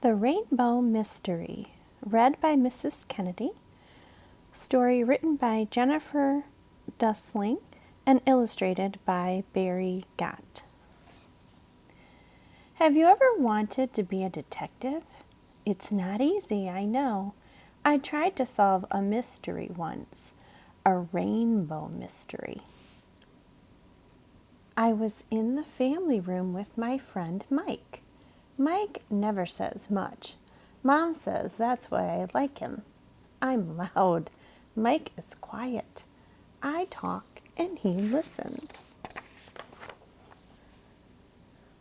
The Rainbow Mystery, read by Mrs. Kennedy. Story written by Jennifer Dusling and illustrated by Barry Gott. Have you ever wanted to be a detective? It's not easy, I know. I tried to solve a mystery once, a rainbow mystery. I was in the family room with my friend Mike. Mike never says much. Mom says that's why I like him. I'm loud. Mike is quiet. I talk and he listens.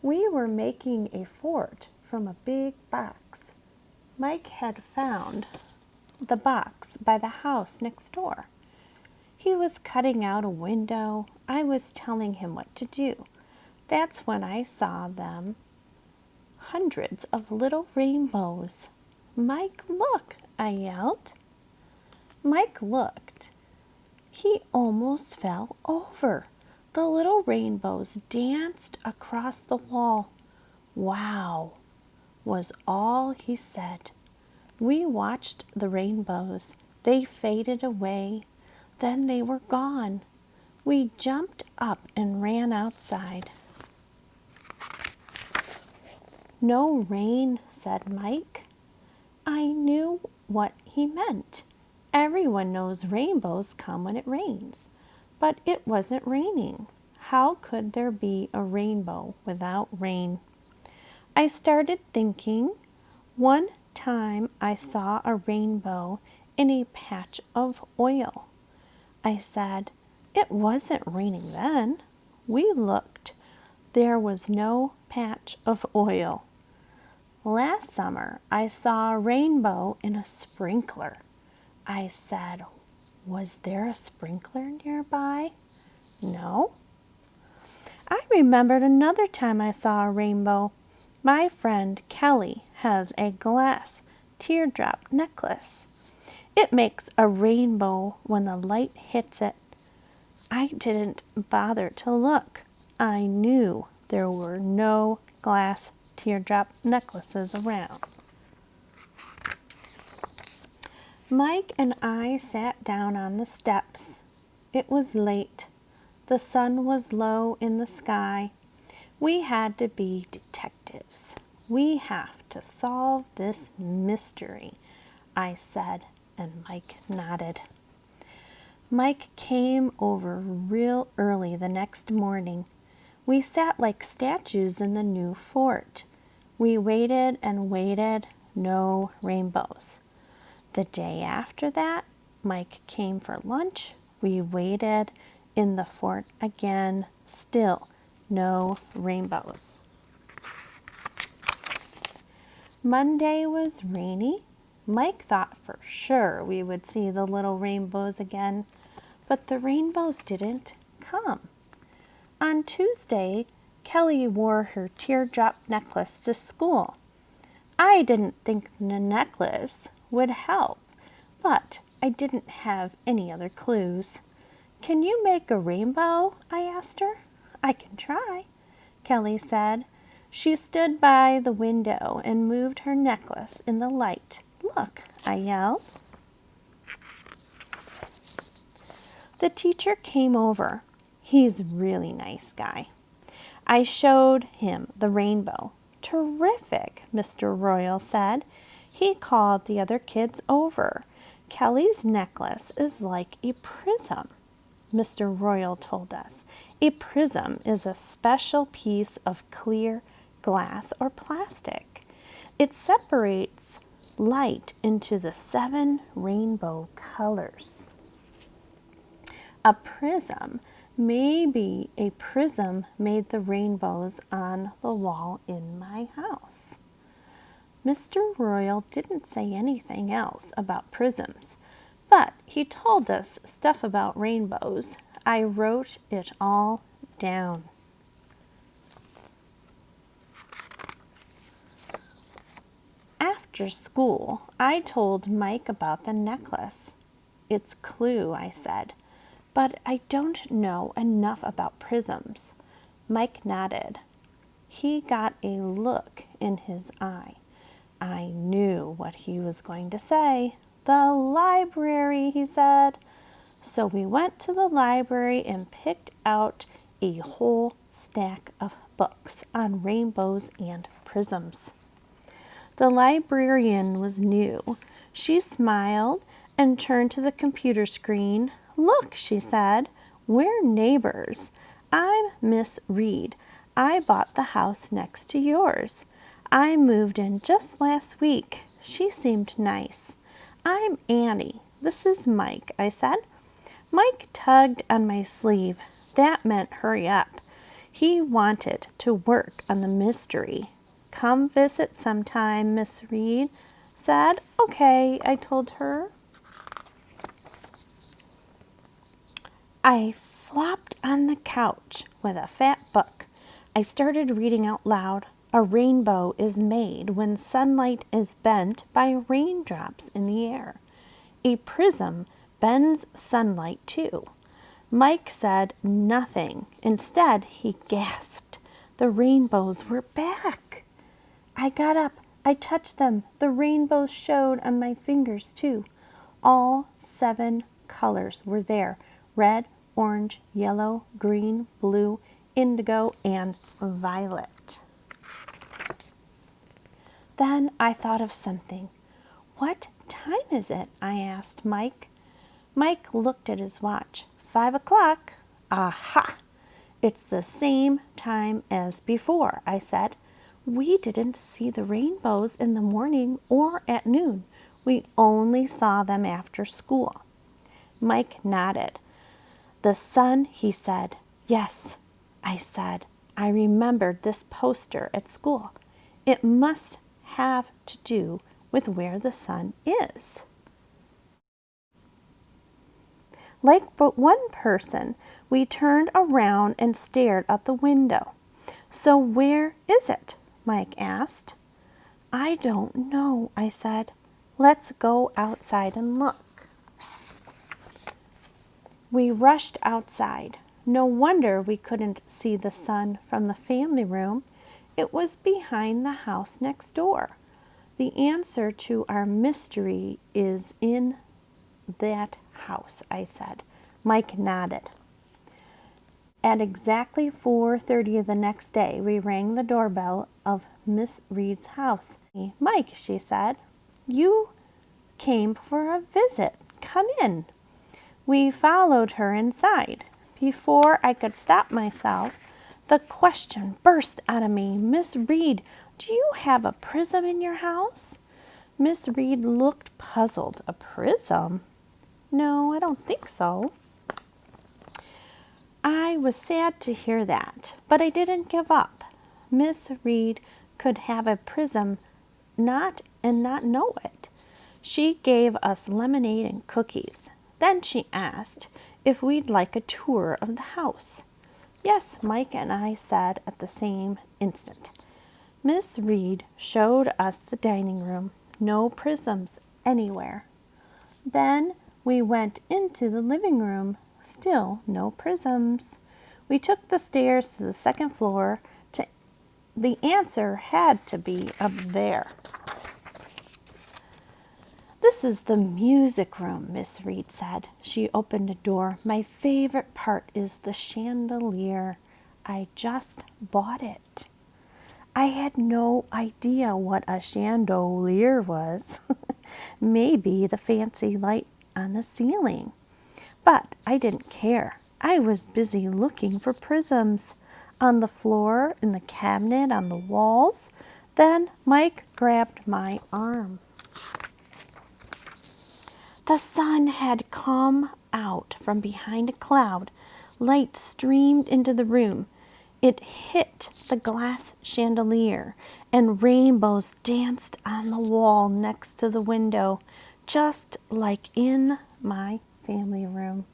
We were making a fort from a big box. Mike had found the box by the house next door. He was cutting out a window. I was telling him what to do. That's when I saw them. Hundreds of little rainbows. Mike, look, I yelled. Mike looked. He almost fell over. The little rainbows danced across the wall. Wow, was all he said. We watched the rainbows. They faded away. Then they were gone. We jumped up and ran outside. No rain, said Mike. I knew what he meant. Everyone knows rainbows come when it rains, but it wasn't raining. How could there be a rainbow without rain? I started thinking. One time I saw a rainbow in a patch of oil. I said, it wasn't raining then. We looked. There was no patch of oil. Last summer, I saw a rainbow in a sprinkler. I said, was there a sprinkler nearby? No. I remembered another time I saw a rainbow. My friend Kelly has a glass teardrop necklace. It makes a rainbow when the light hits it. I didn't bother to look. I knew there were no glass teardrop necklaces around. Mike and I sat down on the steps. It was late. The sun was low in the sky. We had to be detectives. We have to solve this mystery, I said, and Mike nodded. Mike came over real early the next morning. We sat like statues in the new fort. We waited and waited, no rainbows. The day after that, Mike came for lunch. We waited in the fort again, still no rainbows. Monday was rainy. Mike thought for sure we would see the little rainbows again, but the rainbows didn't come. On Tuesday, Kelly wore her teardrop necklace to school. I didn't think the necklace would help, but I didn't have any other clues. Can you make a rainbow? I asked her. I can try, Kelly said. She stood by the window and moved her necklace in the light. Look, I yelled. The teacher came over. He's a really nice guy. I showed him the rainbow. Terrific, Mr. Royal said. He called the other kids over. Kelly's necklace is like a prism, Mr. Royal told us. A prism is a special piece of clear glass or plastic. It separates light into the 7 rainbow colors. A prism, maybe a prism made the rainbows on the wall in my house. Mr. Royal didn't say anything else about prisms, but he told us stuff about rainbows. I wrote it all down. After school, I told Mike about the necklace. It's clue, I said, but I don't know enough about prisms. Mike nodded. He got a look in his eye. I knew what he was going to say. The library, he said. So we went to the library and picked out a whole stack of books on rainbows and prisms. The librarian was new. She smiled and turned to the computer screen. Look, she said, we're neighbors. I'm Miss Reed. I bought the house next to yours. I moved in just last week. She seemed nice. I'm Annie. This is Mike, I said. Mike tugged on my sleeve. That meant hurry up. He wanted to work on the mystery. Come visit sometime, Miss Reed said. Okay, I told her. I flopped on the couch with a fat book. I started reading out loud. A rainbow is made when sunlight is bent by raindrops in the air. A prism bends sunlight too. Mike said nothing. Instead, he gasped. The rainbows were back. I got up. I touched them. The rainbows showed on my fingers too. All 7 colors were there. Red, orange, yellow, green, blue, indigo, and violet. Then I thought of something. What time is it? I asked Mike. Mike looked at his watch. 5 o'clock. Aha! It's the same time as before, I said. We didn't see the rainbows in the morning or at noon. We only saw them after school. Mike nodded. The sun, he said. Yes, I said. I remembered this poster at school. It must have to do with where the sun is. Like but one person, we turned around and stared out the window. So where is it? Mike asked. I don't know, I said. Let's go outside and look. We rushed outside. No wonder we couldn't see the sun from the family room. It was behind the house next door. The answer to our mystery is in that house, I said. Mike nodded. At exactly 4:30 the next day, we rang the doorbell of Miss Reed's house. Mike, she said, you came for a visit. Come in. We followed her inside. Before I could stop myself, the question burst out of me. Miss Reed, do you have a prism in your house? Miss Reed looked puzzled. A prism? No, I don't think so. I was sad to hear that, but I didn't give up. Miss Reed could have a prism not know it. She gave us lemonade and cookies. Then she asked if we'd like a tour of the house. Yes, Mike and I said at the same instant. Miss Reed showed us the dining room. No prisms anywhere. Then we went into the living room. Still no prisms. We took the stairs to the second floor. The answer had to be up there. This is the music room, Miss Reed said. She opened a door. My favorite part is the chandelier. I just bought it. I had no idea what a chandelier was. Maybe the fancy light on the ceiling. But I didn't care. I was busy looking for prisms on the floor, in the cabinet, on the walls. Then Mike grabbed my arm. The sun had come out from behind a cloud. Light streamed into the room. It hit the glass chandelier, and rainbows danced on the wall next to the window, just like in my family room.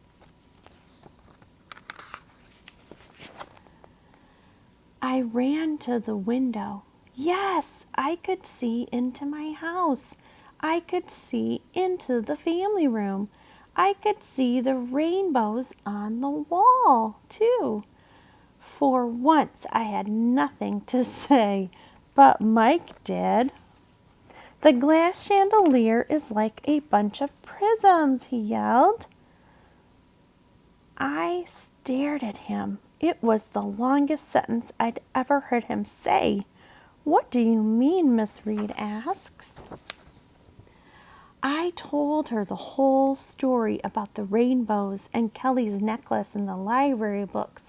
I ran to the window. Yes, I could see into my house. I could see into the family room. I could see the rainbows on the wall, too. For once, I had nothing to say, but Mike did. The glass chandelier is like a bunch of prisms, he yelled. I stared at him. It was the longest sentence I'd ever heard him say. What do you mean? Miss Reed asks. I told her the whole story about the rainbows and Kelly's necklace and the library books.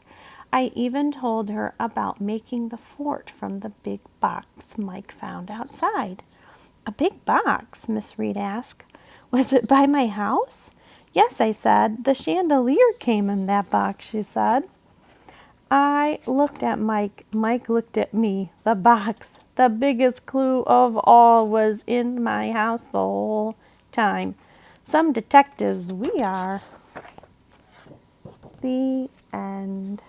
I even told her about making the fort from the big box Mike found outside. A big box? Miss Reed asked. Was it by my house? Yes, I said. The chandelier came in that box, she said. I looked at Mike. Mike looked at me. The box, the biggest clue of all, was in my house the whole time. Some detectives we are. The end.